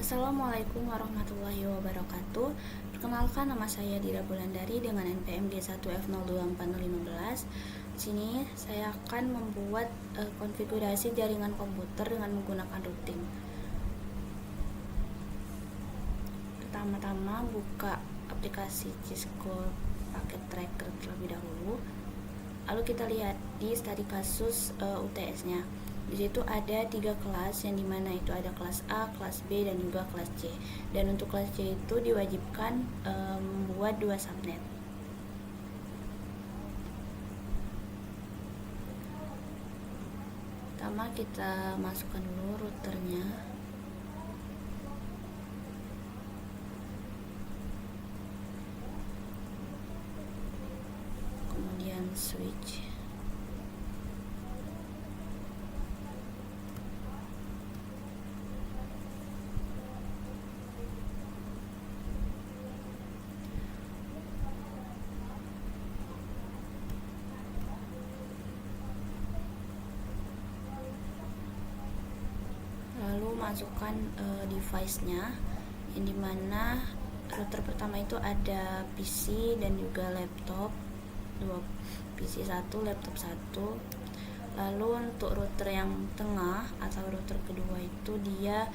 Assalamualaikum warahmatullahi wabarakatuh. Perkenalkan, nama saya Dira Bulandari dengan NPM D1F024015. Di sini saya akan membuat konfigurasi jaringan komputer dengan menggunakan routing. Pertama-tama buka aplikasi Cisco Packet Tracker terlebih dahulu. Lalu kita lihat di studi kasus UTS-nya. Di situ ada 3 kelas, yang dimana itu ada kelas A, kelas B, dan juga kelas C. Dan untuk kelas C itu diwajibkan membuat 2 subnet. Pertama kita masukkan dulu routernya. Kemudian switch. Lalu masukkan device-nya, yang dimana router pertama itu ada PC dan juga laptop, 2 PC 1, laptop 1. Lalu untuk router yang tengah atau router kedua itu dia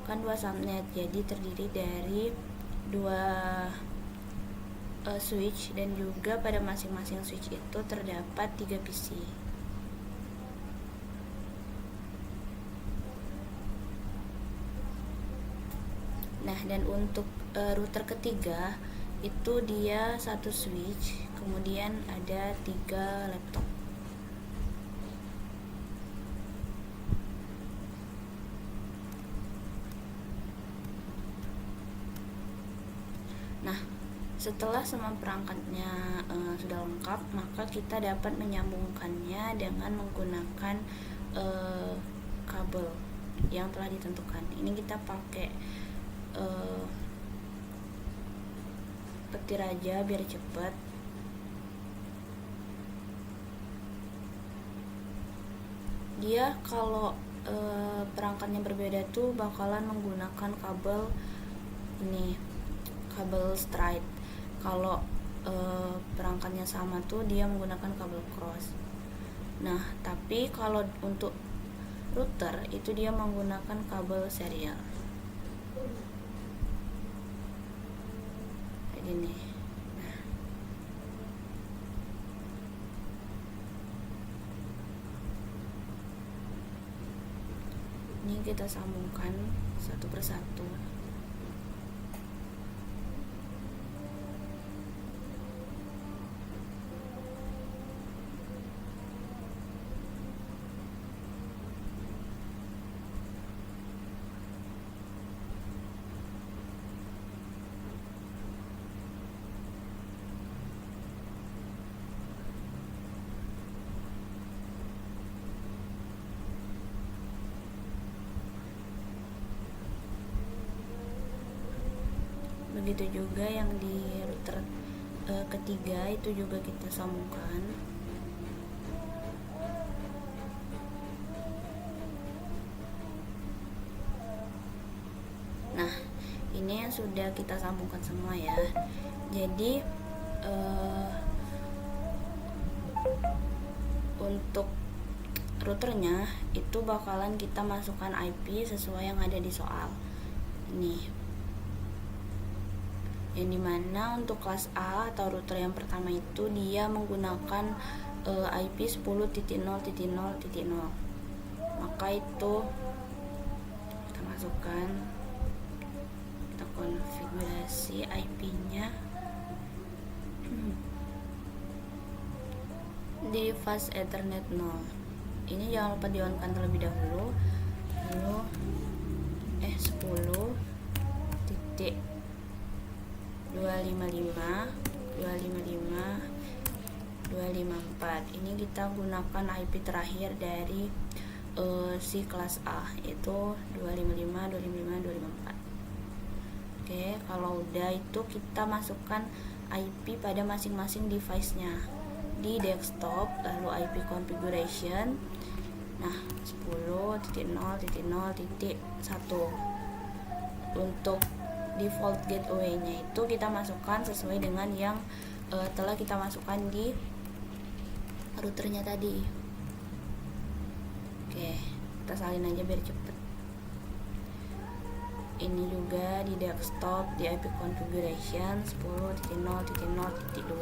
kan 2 subnet, jadi terdiri dari 2 switch, dan juga pada masing-masing switch itu terdapat 3 PC. Nah, dan untuk router ketiga itu dia 1 switch, kemudian ada 3 laptop. Nah, setelah semua perangkatnya sudah lengkap, maka kita dapat menyambungkannya dengan menggunakan kabel yang telah ditentukan. Ini kita pakai petir aja biar cepat. Dia kalau perangkatnya berbeda tuh bakalan menggunakan kabel ini, kabel straight. Kalau perangkatnya sama tuh dia menggunakan kabel cross. Nah, tapi kalau untuk router itu dia menggunakan kabel serial kayak gini. Nah, ini kita sambungkan satu persatu. Begitu juga yang di router ketiga itu juga kita sambungkan. Nah, ini yang sudah kita sambungkan semua ya. Jadi untuk routernya itu bakalan kita masukkan IP sesuai yang ada di soal ini, yang dimana untuk kelas A atau router yang pertama itu dia menggunakan IP 10.0.0.0. Maka itu kita masukkan, kita konfigurasi IP-nya di fast Ethernet 0. Ini jangan lupa di-on-kan terlebih dahulu. Lalu 10.255.255.254. Ini kita gunakan IP terakhir dari si kelas A, yaitu 255.255.254. Oke, kalau udah itu kita masukkan IP pada masing-masing device-nya di desktop, lalu IP configuration. Nah, 10.0.0.1. untuk default gateway-nya itu kita masukkan sesuai dengan yang telah kita masukkan di routernya tadi. Oke, kita salin aja biar cepet. Ini juga di desktop di IP configuration 10.0.0.2.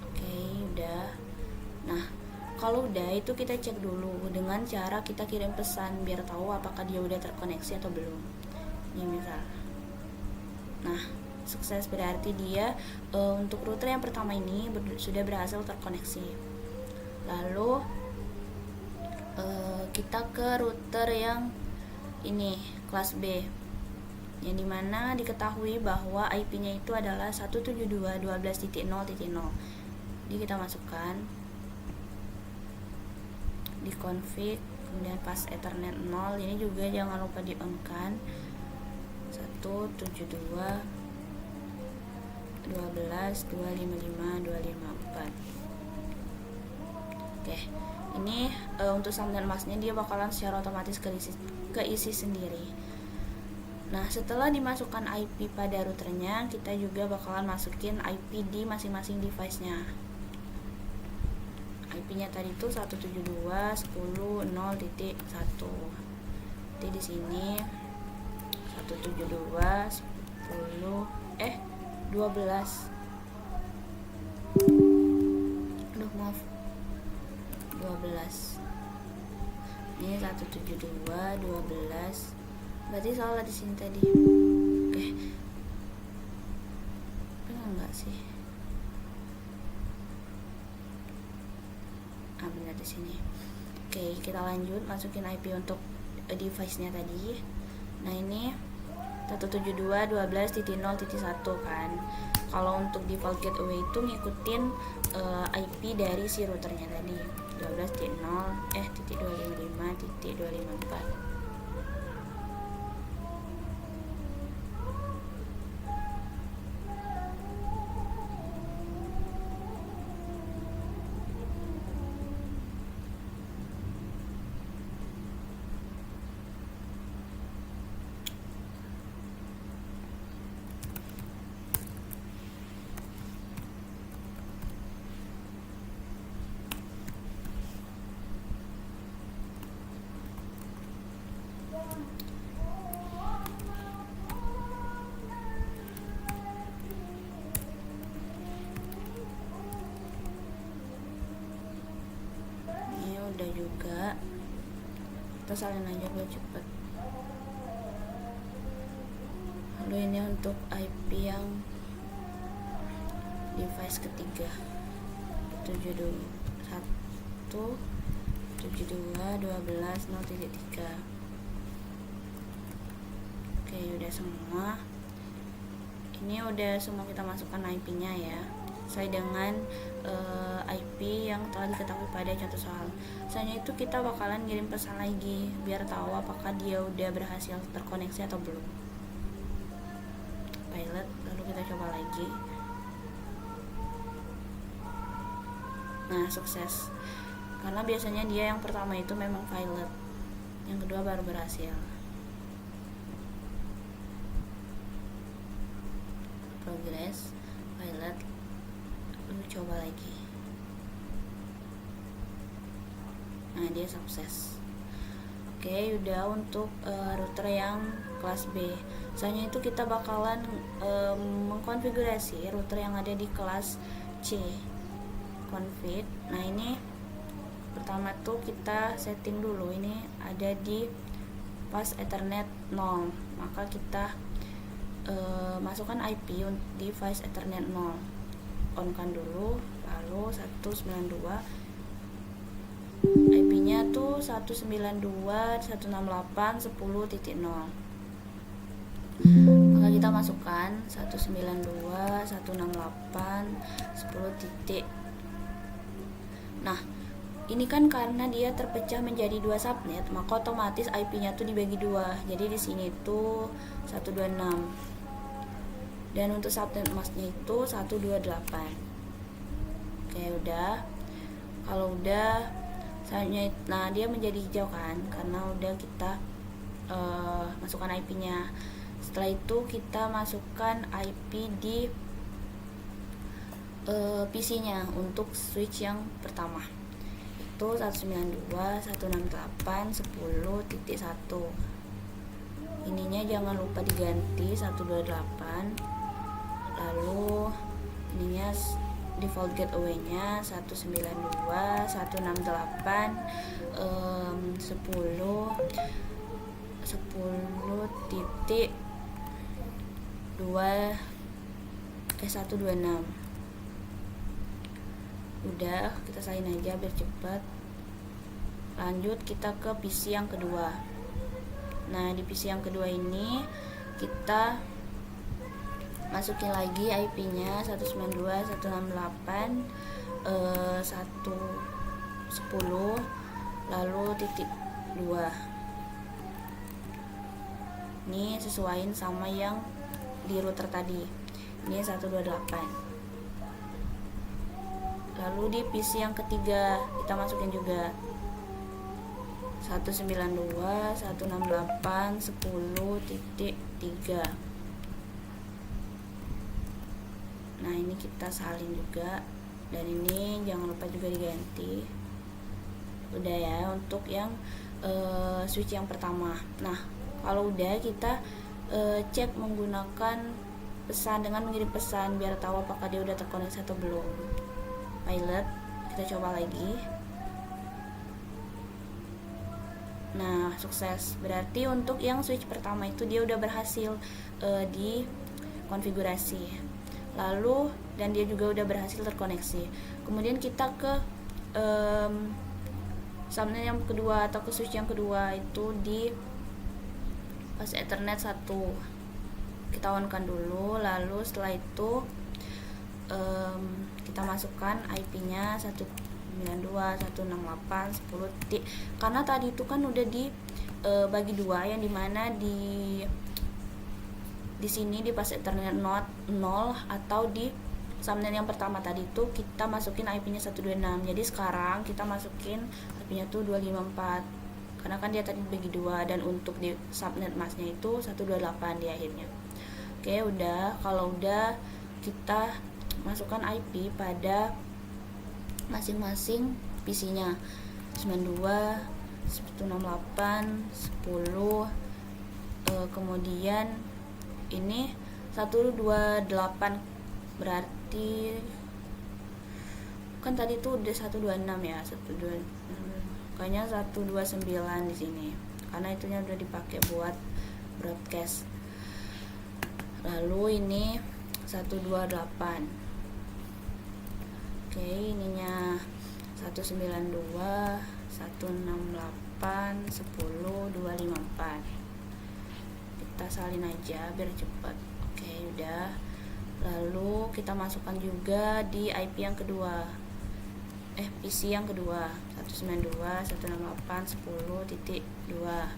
Oke, udah. Nah, kalau udah itu kita cek dulu dengan cara kita kirim pesan biar tahu apakah dia udah terkoneksi atau belum. Ini misal. Nah, sukses, berarti dia untuk router yang pertama ini sudah berhasil terkoneksi. Lalu kita ke router yang ini kelas B, yang dimana diketahui bahwa IP-nya itu adalah 172.12.0.0. Jadi kita masukkan di config, kemudian pas Ethernet 0. Ini juga jangan lupa di on kan 172.12.255.254. Oke, ini untuk sum dan masknya dia bakalan secara otomatis keisi sendiri. Nah, setelah dimasukkan IP pada routernya, kita juga bakalan masukin IP di masing-masing device-nya. IP-nya tadi itu 172.10.0.1. Jadi di sini 172.10.12. Aduh, maaf. 12. Ini 172.12. Berarti salah di sini tadi. Oke. Enggak sih. Benar di sini. Oke, kita lanjut masukin IP untuk device-nya tadi. Nah, ini 172.12.0.1 kan. Kalau untuk default gateway itu ngikutin IP dari si routernya tadi 12.0.255.254. Udah juga, kita salin aja biar cepet. Lalu ini untuk IP yang device ketiga 172.12.0.3. Oke, udah semua. Ini udah semua kita masukkan IP-nya ya, sesuai dengan IP yang telah diketahui pada contoh soal. Selanjutnya itu kita bakalan kirim pesan lagi biar tahu apakah dia udah berhasil terkoneksi atau belum. Pilot, lalu kita coba lagi. Nah, sukses. Karena biasanya dia yang pertama itu memang pilot, yang kedua baru berhasil. Progress, pilot, lalu coba lagi. Nah, dia sukses. Oke, udah untuk router yang kelas B. Selanjutnya itu kita bakalan mengkonfigurasi router yang ada di kelas C, config. Nah, ini pertama tuh kita setting dulu, ini ada di pas Ethernet 0, maka kita masukkan IP device Ethernet 0, on kan dulu, lalu 192, IP-nya tuh 192.168.10.0. Maka kita masukkan 192.168.10. Nah, ini kan karena dia terpecah menjadi dua subnet, maka otomatis IP-nya tuh dibagi dua. Jadi di sini tuh 126. Dan untuk subnet masknya itu 128. Oke, udah. Kalau udah, selanjutnya, nah dia menjadi hijau kan, karena udah kita masukkan IP-nya. Setelah itu kita masukkan IP di PC-nya untuk switch yang pertama. Itu 192.168.10.1. Ininya jangan lupa diganti 128. Lalu ininya default gateway-nya 126. Udah, kita salin aja biar cepat. Lanjut kita ke PC yang kedua. Nah, di PC yang kedua ini kita masukin lagi IP-nya 192.168.1.10 lalu titik 2. Ini sesuaiin sama yang di router tadi. Ini 128. Lalu di PC yang ketiga kita masukin juga 192.168.10.3. Nah, ini kita salin juga, dan ini jangan lupa juga diganti. Udah ya untuk yang switch yang pertama. Nah, kalau udah kita cek menggunakan pesan dengan mengirim pesan biar tahu apakah dia udah terkoneksi atau belum. Pilot, kita coba lagi. Nah, sukses. Berarti untuk yang switch pertama itu dia udah berhasil di konfigurasi. Lalu dan dia juga udah berhasil terkoneksi. Kemudian kita ke subnet yang kedua atau ke switch yang kedua itu di pas Ethernet 1. Kita on-kan dulu, lalu setelah itu kita masukkan IP-nya 192.168.10. Karena tadi itu kan udah di bagi dua, yang dimana di sini di pas Ethernet 0 atau di subnet yang pertama tadi itu kita masukin IP-nya 126. Jadi sekarang kita masukin IP-nya tuh 254. Karena kan dia tadi bagi dua, dan untuk di subnet masnya itu 128 di akhirnya. Oke, udah. Kalau udah, kita masukkan IP pada masing-masing PC-nya 92, 168, 10, kemudian ini 128, berarti kan tadi tuh udah 126 ya, 126, kayaknya 129 di sini karena itunya udah dipakai buat broadcast. Lalu ini 128. Oke, ininya 192, 168, 10, 254. Kita salin aja biar cepat. Oke, udah. Lalu kita masukkan juga di IP yang kedua. PC yang kedua, 192.168.10.2.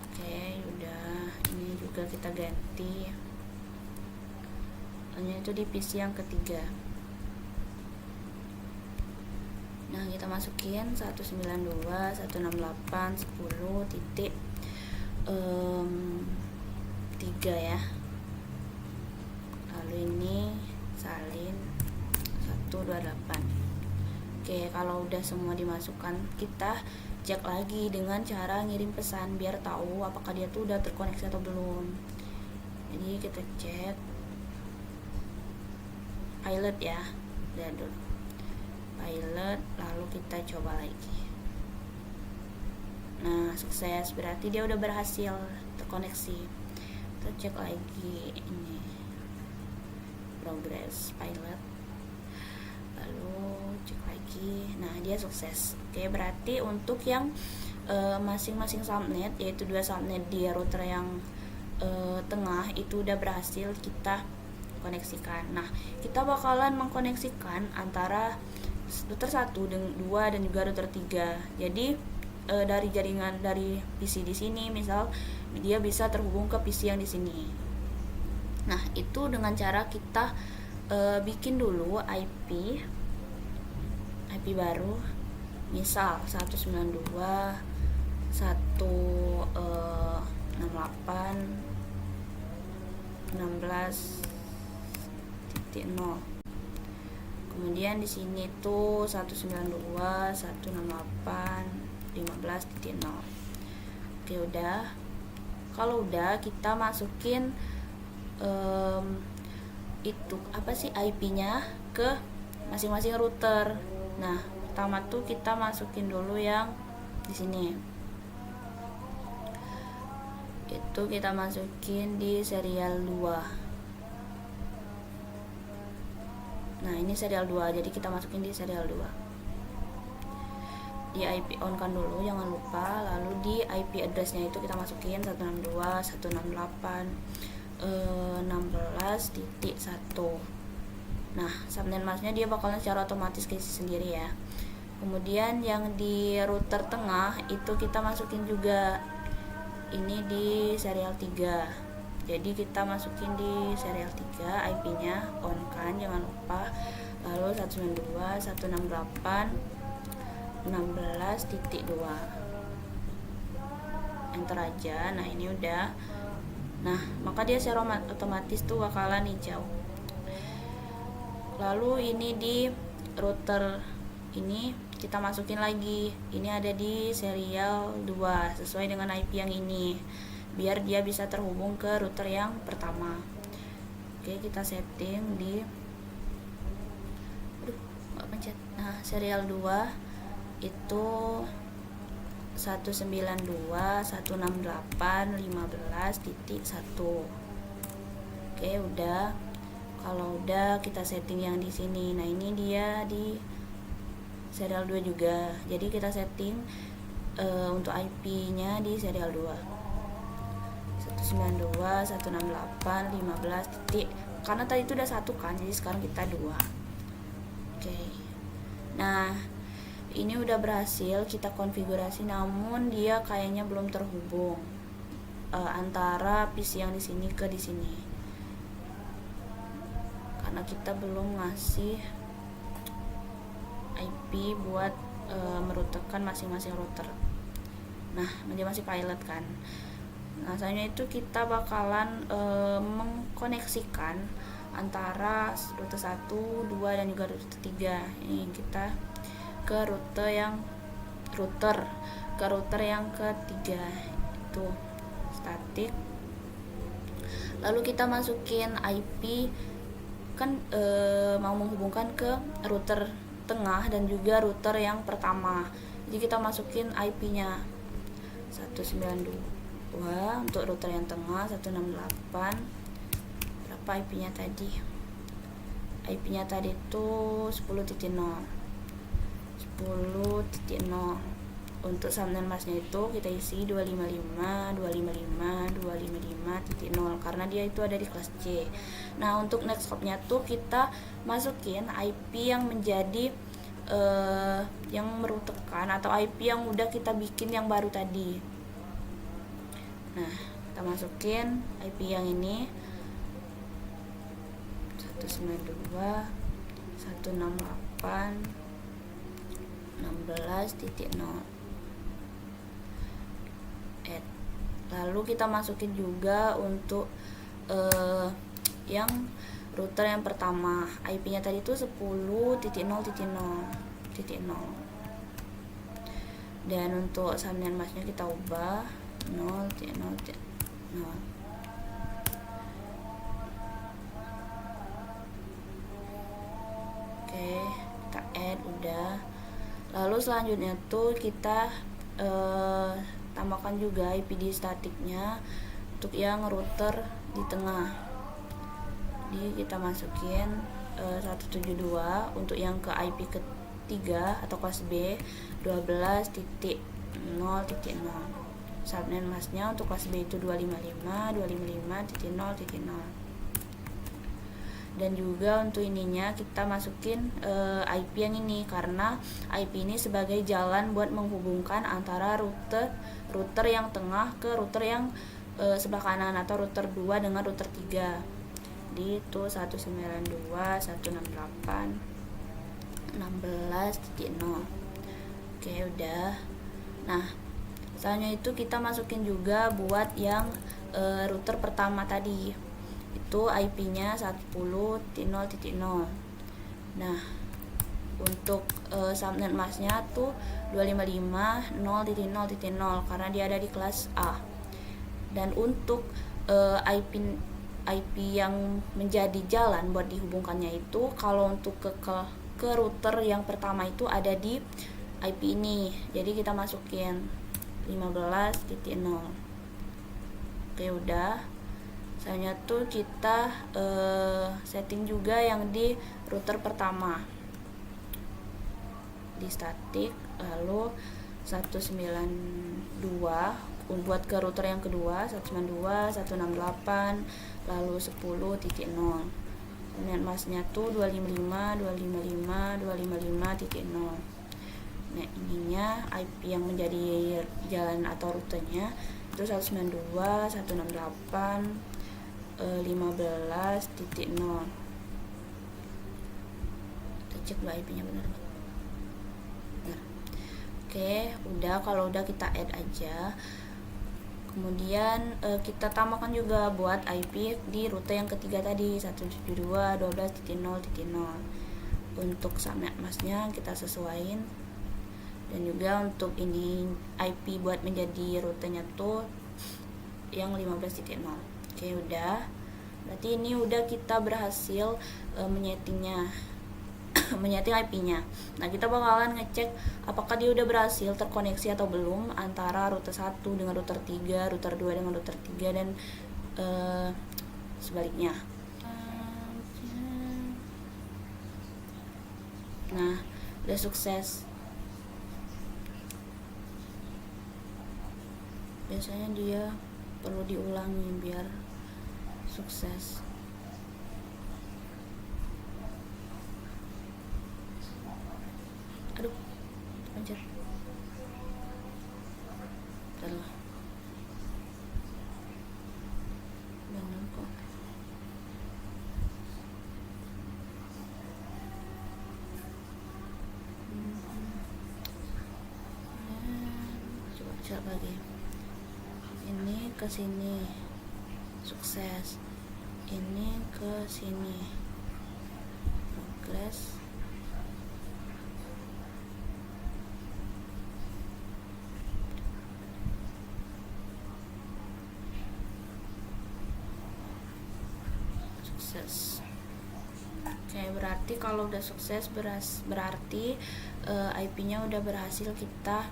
Oke, udah. Ini juga kita ganti. Itu di PC yang ketiga. Nah, kita masukin 192.168.10.3 ya. Lalu ini salin 128. Oke, kalau udah semua dimasukkan, kita cek lagi dengan cara ngirim pesan biar tahu apakah dia tuh udah terkoneksi atau belum. Jadi kita cek pilot ya, lihat dulu pilot, lalu kita coba lagi. Nah, sukses, berarti dia udah berhasil terkoneksi. Kita cek lagi ini progress pilot, lalu cek lagi. Nah, dia sukses. Oke, berarti untuk yang masing-masing subnet, yaitu 2 subnet di router yang tengah itu udah berhasil kita koneksikan. Nah, kita bakalan mengkoneksikan antara router 1 dan 2 dan juga router 3. Jadi dari jaringan dari PC di sini, misal dia bisa terhubung ke PC yang di sini. Nah, itu dengan cara kita bikin dulu IP baru, misal 192.168.10.2. 168.16.0. Kemudian di sini tuh 192.168.15.0. Oke, udah. Kalau udah, kita masukin itu apa sih IP-nya ke masing-masing router. Nah, pertama tuh kita masukin dulu yang di sini. Itu kita masukin di serial 2. Nah, ini serial 2, jadi kita masukin di serial 2. Di IP on kan dulu, jangan lupa. Lalu di IP address-nya itu kita masukin 162.168.16.1. Nah, subnet masknya dia bakalan secara otomatis keisi sendiri ya. Kemudian yang di router tengah itu kita masukin juga. Ini di serial 3. Jadi kita masukin di serial 3, IP-nya on kan, jangan lupa. Lalu 192.168.16.2. Enter aja. Nah, ini udah. Nah, maka dia secara otomatis tuh bakalan hijau. Lalu ini di router ini kita masukin lagi. Ini ada di serial 2 sesuai dengan IP yang ini, biar dia bisa terhubung ke router yang pertama. Oke, kita setting di Nah, serial 2 itu 192.168.15.1. Oke, udah. Kalau udah, kita setting yang di sini. Nah, ini dia di serial 2 juga. Jadi kita setting untuk IP-nya di serial 2. 192.168.15. Karena tadi itu udah 1 kan, jadi sekarang kita 2. Oke. Nah, ini udah berhasil kita konfigurasi, namun dia kayaknya belum terhubung antara PC yang di sini ke di sini. Karena kita belum ngasih IP buat merutekan masing-masing router. Nah, dia masih pilot kan. Nah, selanjutnya itu kita bakalan mengkoneksikan antara router 1, 2 dan juga router 3. Ini kita ke router yang ketiga, itu statik. Lalu kita masukin IP kan mau menghubungkan ke router tengah dan juga router yang pertama. Jadi kita masukin IP-nya 192 untuk router yang tengah, 168. Berapa IP-nya tadi? IP-nya tadi itu 10.0. Untuk subnet masknya itu kita isi 255.255.255.0 karena dia itu ada di kelas C. Nah, untuk netscope-nya tuh kita masukin IP yang menjadi yang merutekan atau IP yang udah kita bikin yang baru tadi. Nah, kita masukin IP yang ini 192.168.16.0. Lalu kita masukin juga untuk yang router yang pertama. IP-nya tadi itu 10.0.0.0. Dan untuk subnet masknya kita ubah 0.0.0. Oke, kita add udah. Lalu selanjutnya tuh kita tambahkan juga IP di statiknya untuk yang router di tengah. Jadi kita masukin 172 untuk yang ke IP ketiga atau kelas B 12.0.0. Subnet masknya untuk kelas B itu 255.255.0.0. Dan juga untuk ininya kita masukin IP yang ini karena IP ini sebagai jalan buat menghubungkan antara router yang tengah ke router yang sebelah kanan atau router 2 dengan router 3. Di itu 192.168.16.0. Oke, udah. Nah, Misalnya itu kita masukin juga buat yang router pertama tadi, itu IP-nya 10.0.0. Nah, untuk subnet masknya tuh 255.0.0.0 karena dia ada di kelas A. Dan untuk IP yang menjadi jalan buat dihubungkannya itu, kalau untuk ke router yang pertama itu ada di IP ini. Jadi kita masukin 15.0. Oke, udah. Misalnya tuh kita setting juga yang di router pertama di static, lalu 192 buat ke router yang kedua 192, 168, lalu 10.0. Subnet masknya tuh 255, 255, 255.0. Nah, ininya IP yang menjadi jalan atau rutenya itu 192, 168, 15.0. Kita cek dulu IP-nya benar. Oke, udah. Kalau udah kita add aja. Kemudian kita tambahkan juga buat IP di rute yang ketiga tadi 172.12.0.0. Untuk subnet masknya kita sesuaiin, dan juga untuk ini IP buat menjadi rutenya tuh yang 15.0. Oke, udah. Berarti ini udah kita berhasil menyeting IP-nya. Nah, kita bakalan ngecek apakah dia udah berhasil terkoneksi atau belum antara router 1 dengan router 3, router 2 dengan router 3, dan sebaliknya. Nah, udah sukses. Biasanya dia perlu diulangi biar sukses. Aduh, pencet. Bentar. Jangan kok. Coba cek lagi. Ini ke sini. Sukses. Ini ke sini. Progress. Sukses. Oke, berarti kalau udah sukses berarti IP-nya udah berhasil kita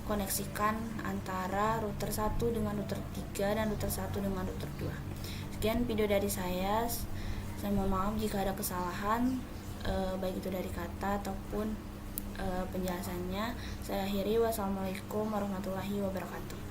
koneksikan antara router 1 dengan router 3 dan router 1 dengan router 2. Sekian video dari saya. Saya mohon maaf jika ada kesalahan, baik itu dari kata ataupun penjelasannya. Saya akhiri. Wassalamualaikum warahmatullahi wabarakatuh.